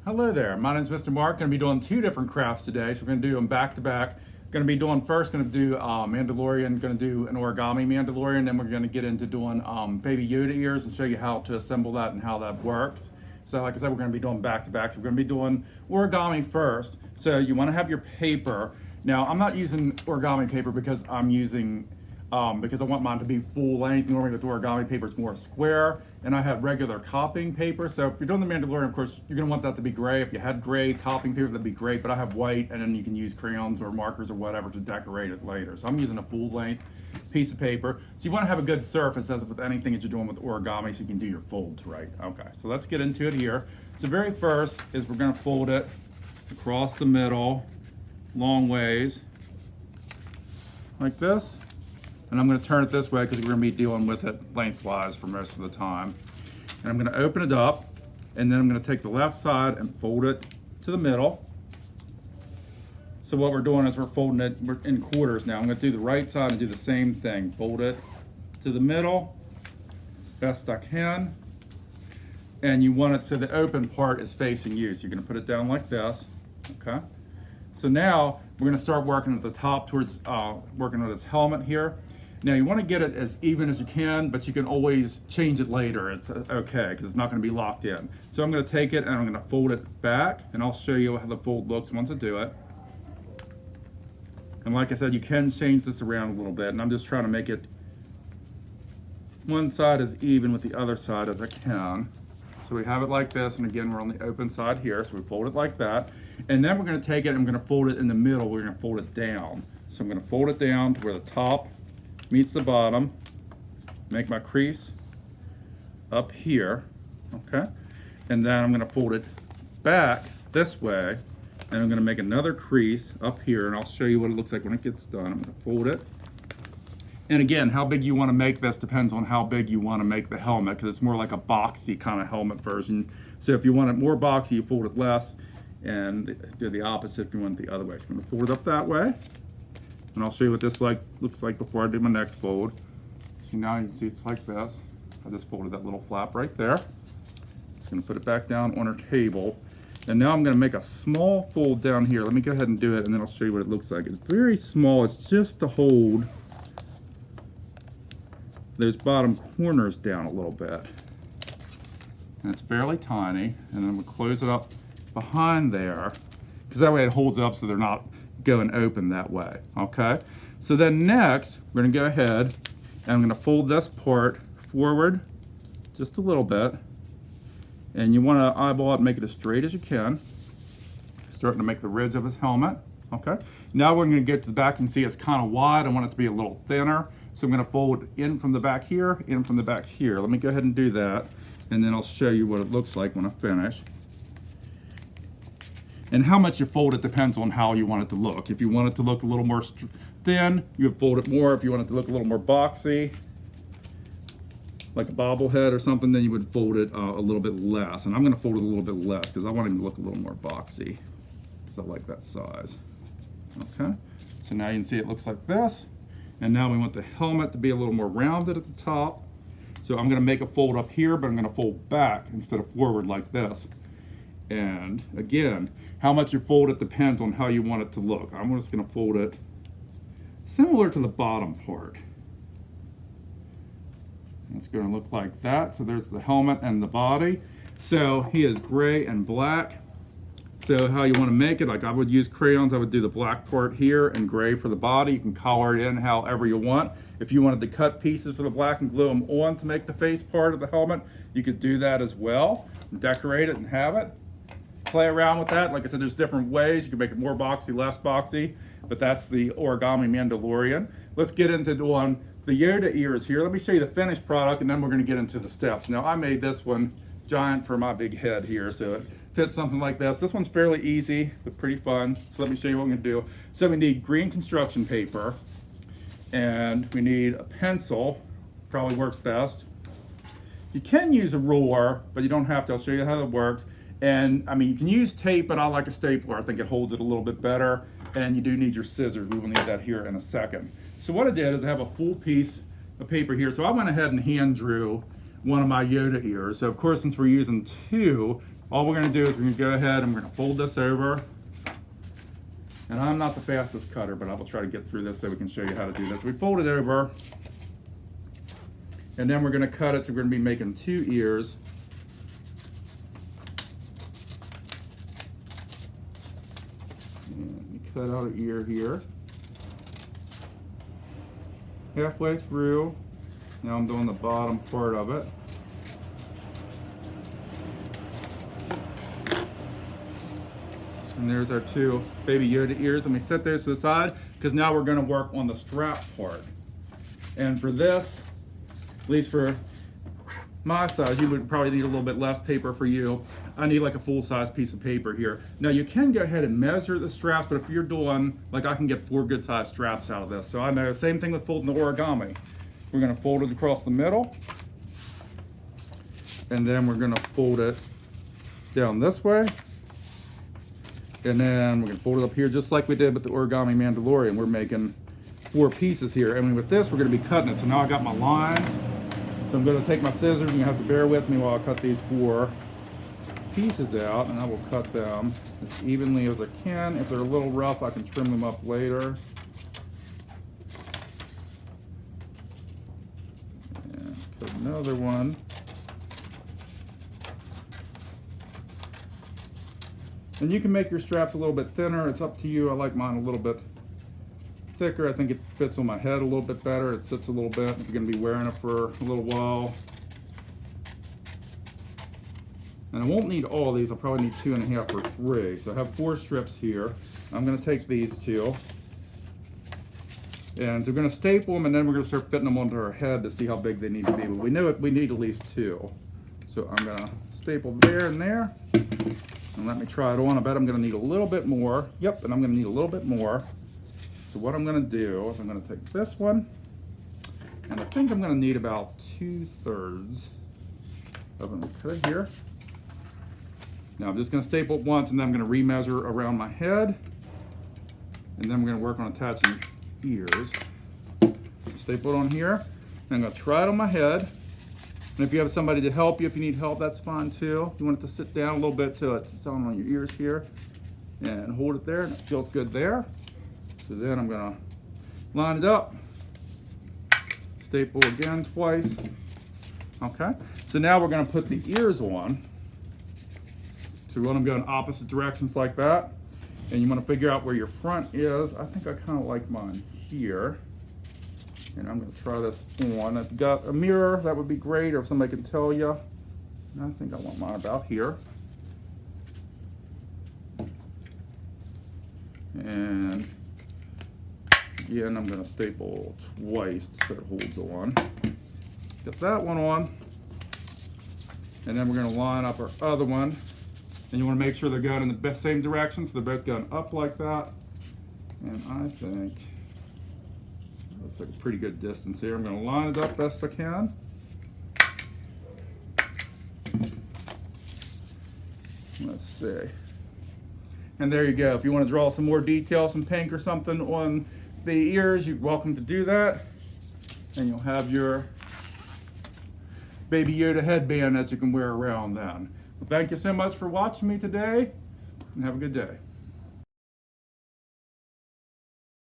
Hello there, my name is Mr. Mark. Going to be doing two different crafts today, so we're going to do them back to back. Going to be doing first, going to do Mandalorian, going to do an Origami Mandalorian, then we're going to get into doing baby Yoda ears and show you how to assemble that and how that works. So like I said, we're going to be doing back to back, so we're going to be doing origami first. So you want to have your paper. Now I'm not using origami paper because I'm using because I want mine to be full length. Normally with origami paper it's more square, and I have regular copying paper. So if you're doing the Mandalorian, of course, you're gonna want that to be gray. If you had gray copying paper, that'd be great, but I have white, and then you can use crayons or markers or whatever to decorate it later. So I'm using a full length piece of paper. So you wanna have a good surface as with anything that you're doing with origami so you can do your folds right. Okay, so let's get into it here. So very first is we're gonna fold it across the middle, long ways, like this. And I'm going to turn it this way because we're going to be dealing with it lengthwise for most of the time. And I'm going to open it up, and then I'm going to take the left side and fold it to the middle. So what we're doing is we're folding it in quarters now. I'm going to do the right side and do the same thing. Fold it to the middle, best I can. And you want it so the open part is facing you. So you're going to put it down like this, okay? So now we're going to start working at the top towards working with this helmet here. Now you want to get it as even as you can, but you can always change it later. It's okay, because it's not going to be locked in. So I'm going to take it and I'm going to fold it back, and I'll show you how the fold looks once I do it. And like I said, you can change this around a little bit, and I'm just trying to make it one side as even with the other side as I can. So we have it like this, and again, we're on the open side here, so we fold it like that. And then we're going to take it and I'm going to fold it in the middle. We're going to fold it down. So I'm going to fold it down to where the top meets the bottom, make my crease up here, okay? And then I'm going to fold it back this way, and I'm going to make another crease up here, and I'll show you what it looks like when it gets done. I'm going to fold it. And again, how big you want to make this depends on how big you want to make the helmet, because it's more like a boxy kind of helmet version. So if you want it more boxy, you fold it less, and do the opposite if you want it the other way. So I'm going to fold it up that way, and I'll show you what this looks like before I do my next fold. So now you can see it's like this. I just folded that little flap right there. Just going to put it back down on our table. And now I'm going to make a small fold down here. Let me go ahead and do it, and then I'll show you what it looks like. It's very small. It's just to hold those bottom corners down a little bit. And it's fairly tiny. And then we'll close it up behind there, because that way it holds up so they're not going open that way, okay? So then next, we're gonna go ahead and I'm gonna fold this part forward just a little bit, and you wanna eyeball it and make it as straight as you can. Starting to make the ridge of his helmet, okay? Now we're gonna get to the back and see it's kind of wide. I want it to be a little thinner. So I'm gonna fold in from the back here, in from the back here. Let me go ahead and do that, and then I'll show you what it looks like when I finish. And how much you fold it depends on how you want it to look. If you want it to look a little more thin, you would fold it more. If you want it to look a little more boxy, like a bobblehead or something, then you would fold it a little bit less. And I'm gonna fold it a little bit less because I want him to look a little more boxy, because I like that size. Okay, so now you can see it looks like this. And now we want the helmet to be a little more rounded at the top. So I'm gonna make a fold up here, but I'm gonna fold back instead of forward like this. And again, how much you fold it depends on how you want it to look. I'm just going to fold it similar to the bottom part. It's going to look like that. So there's the helmet and the body. So he is gray and black. So how you want to make it, like I would use crayons, I would do the black part here and gray for the body. You can color it in however you want. If you wanted to cut pieces for the black and glue them on to make the face part of the helmet, you could do that as well. Decorate it and have it. Play around with that. Like I said, there's different ways. You can make it more boxy, less boxy, but that's the Origami Mandalorian. Let's get into doing the Yoda ears here. Let me show you the finished product, and then we're going to get into the steps. Now, I made this one giant for my big head here, so it fits something like this. This one's fairly easy, but pretty fun. So let me show you what I'm going to do. So we need green construction paper, and we need a pencil. Probably works best. You can use a ruler, but you don't have to. I'll show you how that works. And I mean, you can use tape, but I like a stapler. I think it holds it a little bit better. And you do need your scissors. We will need that here in a second. So what I did is I have a full piece of paper here. So I went ahead and hand drew one of my Yoda ears. So of course, since we're using two, all we're going to do is we're going to go ahead and I'm going to fold this over. And I'm not the fastest cutter, but I will try to get through this so we can show you how to do this. We fold it over, and then we're going to cut it. So we're going to be making 2 ears. And we cut out an ear here. Halfway through. Now I'm doing the bottom part of it. And there's our 2 baby Yoda ears. And we set those to the side because now we're going to work on the strap part. And for this, at least for my size, you would probably need a little bit less paper for you. I need like a full-size piece of paper here. Now you can go ahead and measure the straps, but if you're doing, like I can get 4 good-sized straps out of this. So I know, same thing with folding the origami. We're going to fold it across the middle. And then we're going to fold it down this way. And then we're going to fold it up here just like we did with the Origami Mandalorian. We're making 4 pieces here. And with this, we're going to be cutting it. So now I got my lines. So I'm going to take my scissors, and you have to bear with me while I cut these 4 pieces out. And I will cut them as evenly as I can. If they're a little rough, I can trim them up later. And cut another one. And you can make your straps a little bit thinner. It's up to you. I like mine a little bit thicker. I think it fits on my head a little bit better. It sits a little bit if you're going to be wearing it for a little while. And I won't need all these. I'll probably need 2.5 or 3. So I have 4 strips here. I'm going to take these 2. And so we're going to staple them, and then we're going to start fitting them onto our head to see how big they need to be. But we know it, we need at least 2. So I'm going to staple there and there. And let me try it on. I bet I'm going to need a little bit more. Yep, and I'm going to need a little bit more. So what I'm going to do is I'm going to take this one, and I think I'm going to need about 2/3 of them. Cut it here. Now I'm just going to staple it once, and then I'm going to remeasure around my head, and then we're going to work on attaching ears. Staple it on here, and I'm going to try it on my head. And if you have somebody to help you, if you need help, that's fine too. You want it to sit down a little bit till it's on your ears here, and hold it there, and it feels good there. So then I'm going to line it up, staple again twice. Okay, so now we're going to put the ears on. So we want them going opposite directions like that. And you want to figure out where your front is. I think I kind of like mine here. And I'm going to try this on. I've got a mirror, that would be great, or if somebody can tell you. And I think I want mine about here. And again, I'm going to staple twice so it holds on. Get that one on. And then we're going to line up our other one. And you want to make sure they're going in the same direction, so they're both going up like that. And I think that's like a pretty good distance here. I'm going to line it up best I can. Let's see. And there you go. If you want to draw some more detail, some pink or something on the ears, you're welcome to do that. And you'll have your Baby Yoda headband that you can wear around then. Well, thank you so much for watching me today, and have a good day.